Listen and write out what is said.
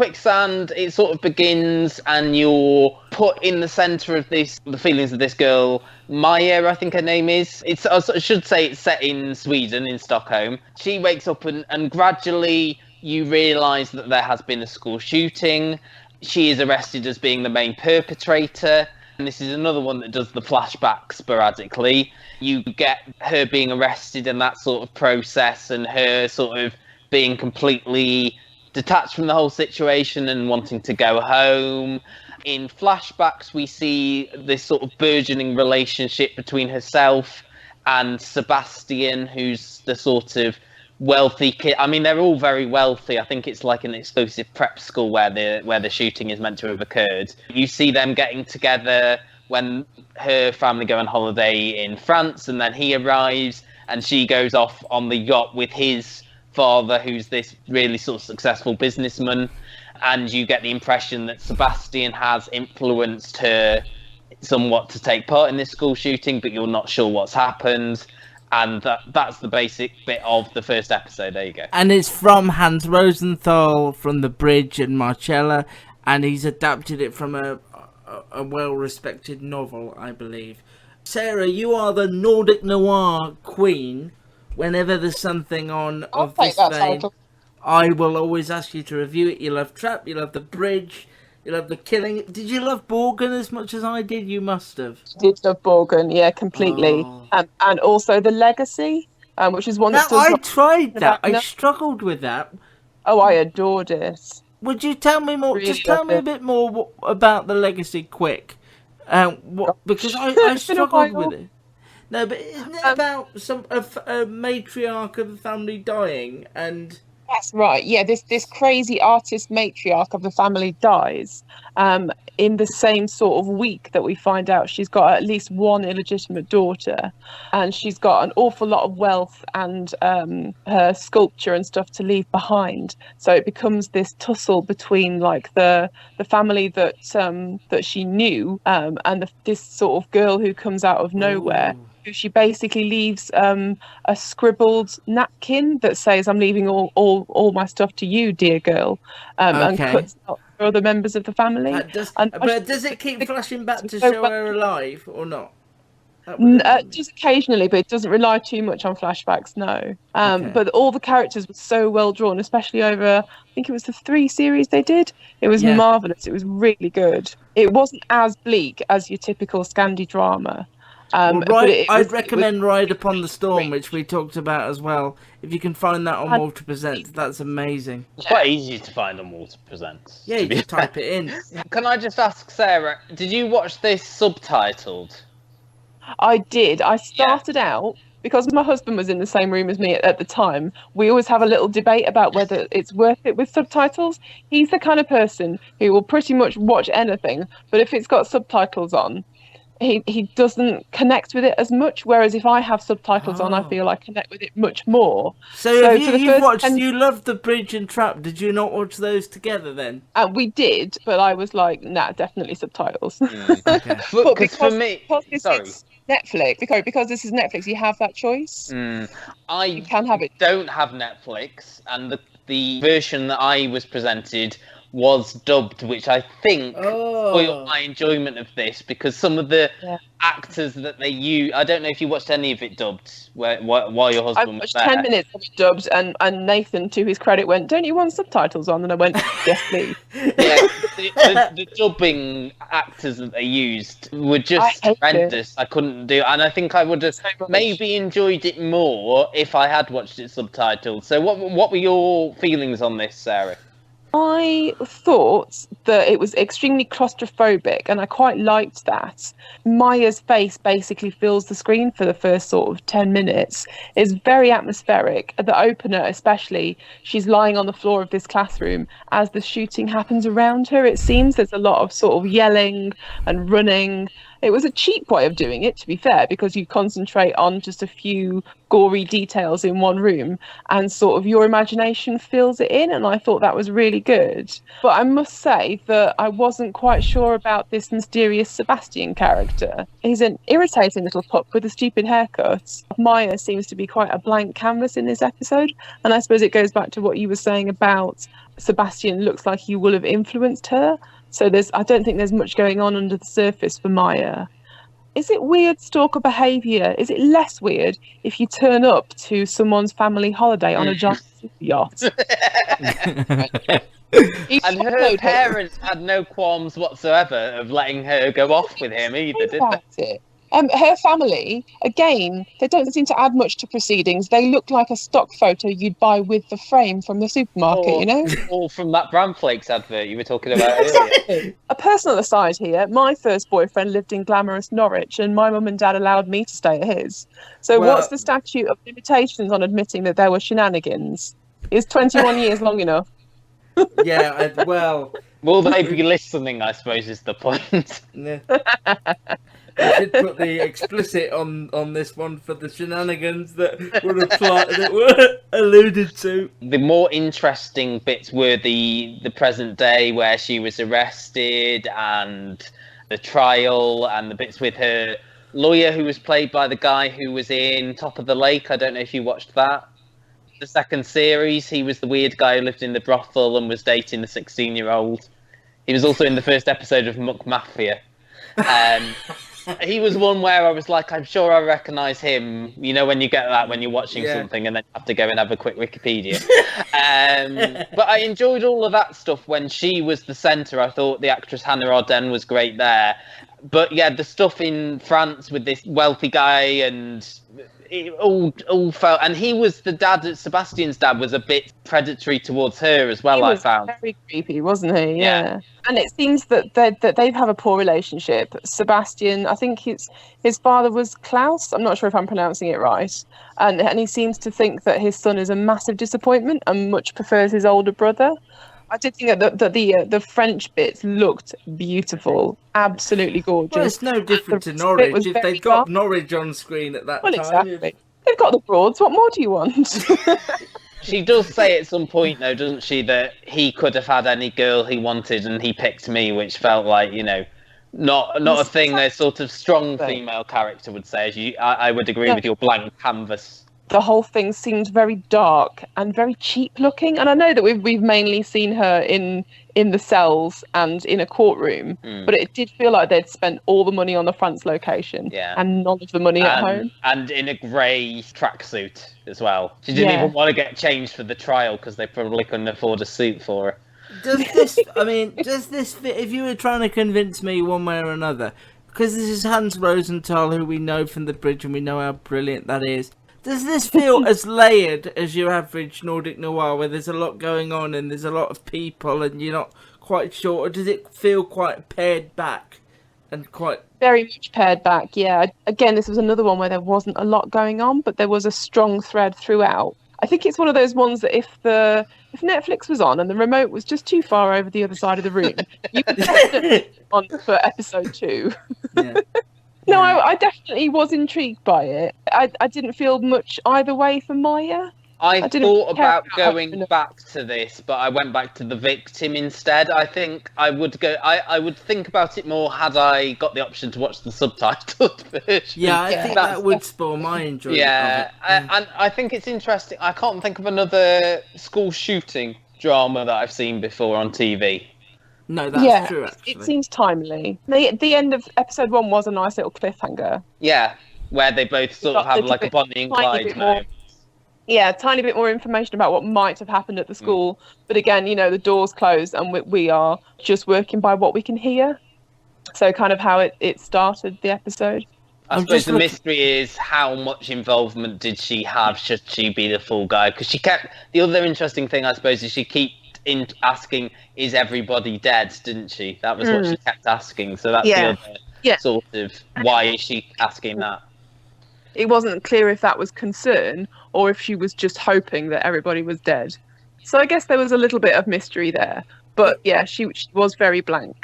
Quicksand, it sort of begins and you're put in the centre of the feelings of this girl, Maya, I think her name is. I should say it's set in Sweden, in Stockholm. She wakes up and gradually you realise that there has been a school shooting. She is arrested as being the main perpetrator. And this is another one that does the flashback sporadically. You get her being arrested and that sort of process, and her sort of being completely detached from the whole situation and wanting to go home. In flashbacks, we see this sort of burgeoning relationship between herself and Sebastian, who's the sort of wealthy kid. I mean, they're all very wealthy. I think it's like an exclusive prep school where the shooting is meant to have occurred. You see them getting together when her family go on holiday in France, and then he arrives and she goes off on the yacht with his father, who's this really sort of successful businessman. And you get the impression that Sebastian has influenced her somewhat to take part in this school shooting, but you're not sure what's happened. And that's the basic bit of the first episode. There you go. And it's from Hans Rosenthal, from The Bridge and Marcella, and he's adapted it from a well-respected novel, I believe. Sarah, you are the Nordic noir queen. Whenever there's something on of this vein, I will always ask you to review it. You love Trap, you love The Bridge, you love The Killing. Did you love Borgen as much as I did? You must have. Did love Borgen, yeah, completely. Oh. And also The Legacy, which is one that I tried that. I struggled with that. Oh, I adored it. Would you tell me more? Really just tell me a bit more about The Legacy, quick. Because I struggled with it. No, but isn't it about a matriarch of the family dying and? That's right. Yeah, this crazy artist matriarch of the family dies in the same sort of week that we find out she's got at least one illegitimate daughter, and she's got an awful lot of wealth and her sculpture and stuff to leave behind. So it becomes this tussle between like the family that she knew and this sort of girl who comes out of nowhere. Ooh. She basically leaves a scribbled napkin that says, "I'm leaving all my stuff to you, dear girl," and cuts out for other members of the family. But does it keep flashing back to show her alive or not? Just occasionally, but it doesn't rely too much on flashbacks, no. But all the characters were so well drawn, especially over, I think it was the 3 series they did. It was marvellous. It was really good. It wasn't as bleak as your typical Scandi drama. I'd recommend Ride Upon the Storm, which we talked about as well. If you can find that on Walter Presents, that's amazing. It's quite easy to find on Walter Presents. Yeah, you just type it in. Can I just ask Sarah, did you watch this subtitled? I did. I started out, because my husband was in the same room as me at the time, we always have a little debate about whether it's worth it with subtitles. He's the kind of person who will pretty much watch anything, but if it's got subtitles on, he doesn't connect with it as much, whereas if I have subtitles on, I feel I connect with it much more. So you loved The Bridge and Trap. Did you not watch those together then? We did, but I was like, nah, definitely subtitles. Okay. But because for me, it's Netflix, because this is Netflix, you have that choice. You can have it. Don't have Netflix, and the version that I was presented was dubbed, which I think spoiled my enjoyment of this, because some of the actors that they use, I don't know if you watched any of it dubbed while your husband was there. I watched 10 minutes of it dubbed, and Nathan, to his credit, went, "Don't you want subtitles on?" And I went, "Yes, please." The dubbing actors that they used were just horrendous. I couldn't do, and I think I would have maybe enjoyed it more if I had watched it subtitled. So what were your feelings on this, Sarah? I thought that it was extremely claustrophobic, and I quite liked that. Maya's face basically fills the screen for the first sort of 10 minutes. It's very atmospheric. The opener especially, she's lying on the floor of this classroom as the shooting happens around her. It seems there's a lot of sort of yelling and running. It was a cheap way of doing it, to be fair, because you concentrate on just a few gory details in one room and sort of your imagination fills it in. And I thought that was really good. But I must say that I wasn't quite sure about this mysterious Sebastian character. He's an irritating little pup with a stupid haircut. Maya seems to be quite a blank canvas in this episode. And I suppose it goes back to what you were saying about Sebastian looks like he will have influenced her. So I don't think there's much going on under the surface for Maya. Is it weird stalker behaviour? Is it less weird if you turn up to someone's family holiday on a giant yacht? And her parents had no qualms whatsoever of letting her go off with him either, did they? Her family, again, they don't seem to add much to proceedings. They look like a stock photo you'd buy with the frame from the supermarket, you know? Or from that Bran Flakes advert you were talking about earlier. A personal aside here, my first boyfriend lived in glamorous Norwich and my mum and dad allowed me to stay at his. So what's the statute of limitations on admitting that there were shenanigans? Is 21 years long enough? Yeah, Will they be listening, I suppose, is the point. Yeah. I did put the explicit on this one for the shenanigans that were alluded to. The more interesting bits were the present day where she was arrested and the trial and the bits with her lawyer who was played by the guy who was in Top of the Lake. I don't know if you watched that. The second series, he was the weird guy who lived in the brothel and was dating the 16-year-old. He was also in the first episode of Muck Mafia. He was one where I was like, I'm sure I recognise him. You know, when you get that when you're watching something and then you have to go and have a quick Wikipedia. But I enjoyed all of that stuff when she was the centre. I thought the actress Hannah Arden was great there. But yeah, the stuff in France with this wealthy guy and it all felt, and he was the dad. Sebastian's dad was a bit predatory towards her as well. I found very creepy, wasn't he? Yeah. And it seems that they have a poor relationship. Sebastian, I think his father was Klaus. I'm not sure if I'm pronouncing it right. And he seems to think that his son is a massive disappointment and much prefers his older brother. I did think that the French bits looked beautiful, absolutely gorgeous. Well, it's no different to Norwich. If they've got Norwich on screen at that time. Exactly. They've got the Broads. What more do you want? She does say at some point, though, doesn't she, that he could have had any girl he wanted and he picked me, which felt like, you know, not a thing a sort of strong female character would say. I would agree with your blank canvas. The whole thing seemed very dark and very cheap looking. And I know that we've mainly seen her in the cells and in a courtroom, but it did feel like they'd spent all the money on the France location and none of the money at home. And in a grey tracksuit as well. She didn't even want to get changed for the trial because they probably couldn't afford a suit for her. Does this fit, if you were trying to convince me one way or another, because this is Hans Rosenthal, who we know from The Bridge and we know how brilliant that is. Does this feel as layered as your average Nordic noir, where there's a lot going on and there's a lot of people and you're not quite sure, or does it feel quite pared back and quite... Very much pared back, yeah. Again, this was another one where there wasn't a lot going on, but there was a strong thread throughout. I think it's one of those ones that if Netflix was on and the remote was just too far over the other side of the room, you could definitely on for episode 2. Yeah. No, I definitely was intrigued by it. I didn't feel much either way for Maya. I thought about going back to this, but I went back to the victim instead. I think I would go. I would think about it more had I got the option to watch the subtitled version. Yeah, I think that would spoil my enjoyment. Yeah, and I think it's interesting. I can't think of another school shooting drama that I've seen before on TV. No, that's true, actually. It seems timely. The end of episode 1 was a nice little cliffhanger. Yeah, where they both sort of have like a Bonnie and Clyde moment. Yeah, a tiny bit more information about what might have happened at the school. But again, you know, the door's closed and we are just working by what we can hear. So kind of how it started the episode. I suppose the mystery is how much involvement did she have? Should she be the full guy? Because the other interesting thing, I suppose, is she kept asking, is everybody dead, didn't she? That was what she kept asking. So that's the other sort of, why is she asking that? It wasn't clear if that was concern or if she was just hoping that everybody was dead. So I guess there was a little bit of mystery there. But yeah, she was very blank.